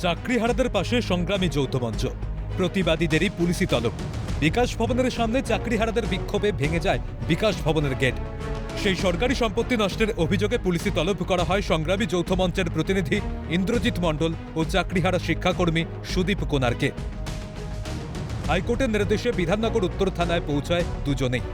চাকরিহারাদের পাশে সংগ্রামী যৌথ মঞ্চ, প্রতিবাদীদেরই পুলিশি তলব। বিকাশ ভবনের সামনে চাকরিহারাদের বিক্ষোভে ভেঙে যায় বিকাশ ভবনের গেট। সেই সরকারি সম্পত্তি নষ্টের অভিযোগে পুলিশি তলব করা হয় সংগ্রামী যৌথ মঞ্চের প্রতিনিধি ইন্দ্রজিৎ মণ্ডল ও চাকরিহারা শিক্ষাকর্মী সুদীপ কোনারকে। হাইকোর্টের নির্দেশে বিধাননগর উত্তর থানায় পৌঁছায় দুজনেই।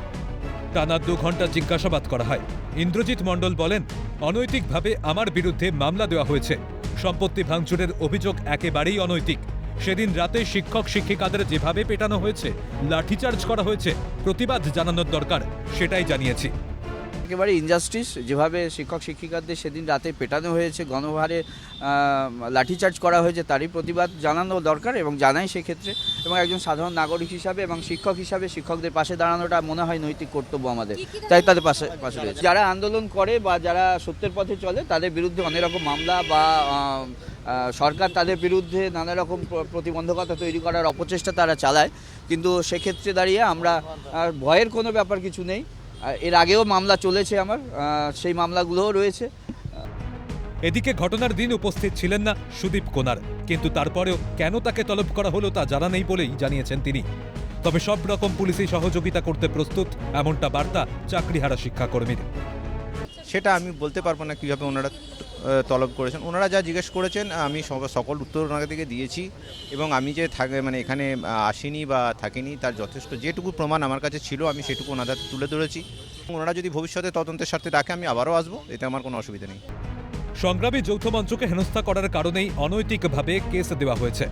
টানা 2 ঘন্টা জিজ্ঞাসাবাদ করা হয়। ইন্দ্রজিৎ মণ্ডল বলেন, অনৈতিকভাবে আমার বিরুদ্ধে মামলা দেওয়া হয়েছে। সম্পত্তি ভাঙচুরের অভিযোগ একেবারেই অনৈতিক। সেদিন রাতে শিক্ষক শিক্ষিকাদের যেভাবে পেটানো হয়েছে, লাঠিচার্জ করা হয়েছে, প্রতিবাদ জানানোর দরকার সেটাই জানিয়েছি। একেবারে ইনজাস্টিস, যেভাবে শিক্ষক শিক্ষিকাদের সেদিন রাতে পেটানো হয়েছে, গণহারে লাঠিচার্জ করা হয়েছে, তারই প্রতিবাদ জানানো দরকার এবং জানাই সেক্ষেত্রে। এবং একজন সাধারণ নাগরিক হিসাবে এবং শিক্ষক হিসাবে শিক্ষকদের পাশে দাঁড়ানোটা মনে হয় নৈতিক কর্তব্য আমাদের, তাই তাদের পাশে রয়েছে। যারা আন্দোলন করে বা যারা সত্যের পথে চলে তাদের বিরুদ্ধে অনেক রকম মামলা বা সরকার তাদের বিরুদ্ধে নানা রকম প্রতিবন্ধকতা তৈরি করার অপচেষ্টা তারা চালায়, কিন্তু সেক্ষেত্রে দাঁড়িয়ে আমরা ভয়ের কোনো ব্যাপার কিছু নেই। এর আগেও মামলা চলেছে আমার, সেই মামলাগুলোও রয়েছে। এদিকে ঘটনার দিন উপস্থিত ছিলেন না সুদীপ কোনার, কিন্তু তারপরেও কেন তাকে তলব করা হলো তা জানা নেই বলেই জানিয়েছেন তিনি। তবে সব রকম পুলিশি সহযোগিতা করতে প্রস্তুত, এমনটা বার্তা চাকরিহারা শিক্ষাকর্মীর। সেটা আমি বলতে পারবো না কীভাবে ওনারা তলব করেছেন। ওনারা যা জিজ্ঞেস করেছেন আমি সকল উত্তর ওনার থেকে দিয়েছি এবং আমি যে এখানে আসিনি বা থাকিনি তার যথেষ্ট যেটুকু প্রমাণ আমার কাছে ছিল আমি সেটুকু ওনাদের তুলে ধরেছি। ওনারা যদি ভবিষ্যতে তদন্তের স্বার্থে ডাকে আমি আবারও আসবো, এতে আমার কোনো অসুবিধা নেই। সংগ্রামী যৌথ মঞ্চকে হেনস্থা করার কারণেই অনৈতিকভাবে কেস দেওয়া হয়েছে।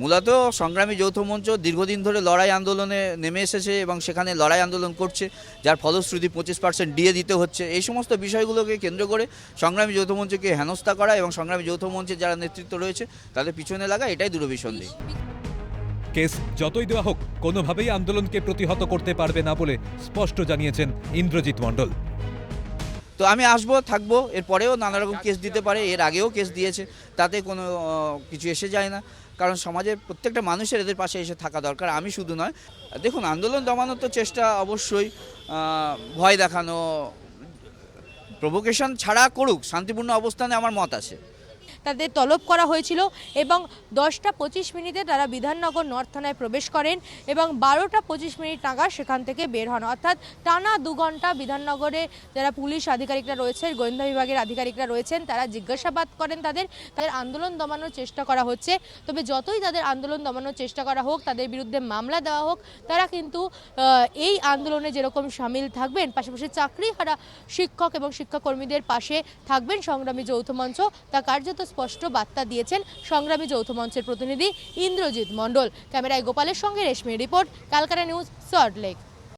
মূলত সংগ্রামী যৌথ মঞ্চ দীর্ঘদিন ধরে লড়াই আন্দোলনে নেমে এসেছে এবং সেখানে লড়াই আন্দোলন করছে, যার ফলশ্রুতি 25% ডিএ দিতে হচ্ছে। এই সমস্ত বিষয়গুলোকে কেন্দ্র করে সংগ্রামী যৌথ মঞ্চকে হেনস্থা করা এবং সংগ্রামী যৌথ মঞ্চের যারা নেতৃত্ব রয়েছে তাদের পিছনে লাগা, এটাই দূরভিসন্ধি। কেস যতই দেওয়া হোক কোনোভাবেই আন্দোলনকে প্রতিহত করতে পারবে না বলে স্পষ্ট জানিয়েছেন ইন্দ্রজিৎ মণ্ডল। তো আমি আসবো, থাকবো, এরপরেও নানা রকম কেস দিতে পারে, এর আগেও কেস দিয়েছে, তাতে কোনো কিছু এসে যায় না। কারণ সমাজের প্রত্যেকটা মানুষের এদের পাশে এসে থাকা দরকার, আমি শুধু নয়। দেখুন, আন্দোলন দমানোর তো চেষ্টা অবশ্যই, ভয় দেখানো, প্রভোকেশন ছাড়া করুক, শান্তিপূর্ণ অবস্থানে আমার মত আছে। তাদের তলব করা হয়েছিল এবং 10:25 তারা বিধাননগর নর্থ থানায় প্রবেশ করেন এবং 12:25 নাগাদ সেখান থেকে বের হন। অর্থাৎ টানা 2 ঘন্টা বিধাননগরে যারা পুলিশ আধিকারিকরা রয়েছেন, গোয়েন্দা বিভাগের আধিকারিকরা রয়েছেন, তারা জিজ্ঞাসাবাদ করেন। তাদের আন্দোলন দমানোর চেষ্টা করা হচ্ছে। তবে যতই তাদের আন্দোলন দমানোর চেষ্টা করা হোক, তাদের বিরুদ্ধে মামলা দেওয়া হোক, তারা কিন্তু এই আন্দোলনে যেরকম সামিল থাকবেন, পাশাপাশি চাকরিহারা শিক্ষক এবং শিক্ষাকর্মীদের পাশে থাকবেন সংগ্রামী যৌথ মঞ্চ, তা কার্যত স্পষ্ট বার্তা দিয়েছেন সংগ্রামী যৌথ মঞ্চের প্রতিনিধি ইন্দ্রজিৎ মণ্ডল। ক্যামেরায় গোপালের সঙ্গে রেশমি রিপোর্ট, ক্যালকাটা নিউজ, সল্টলেক।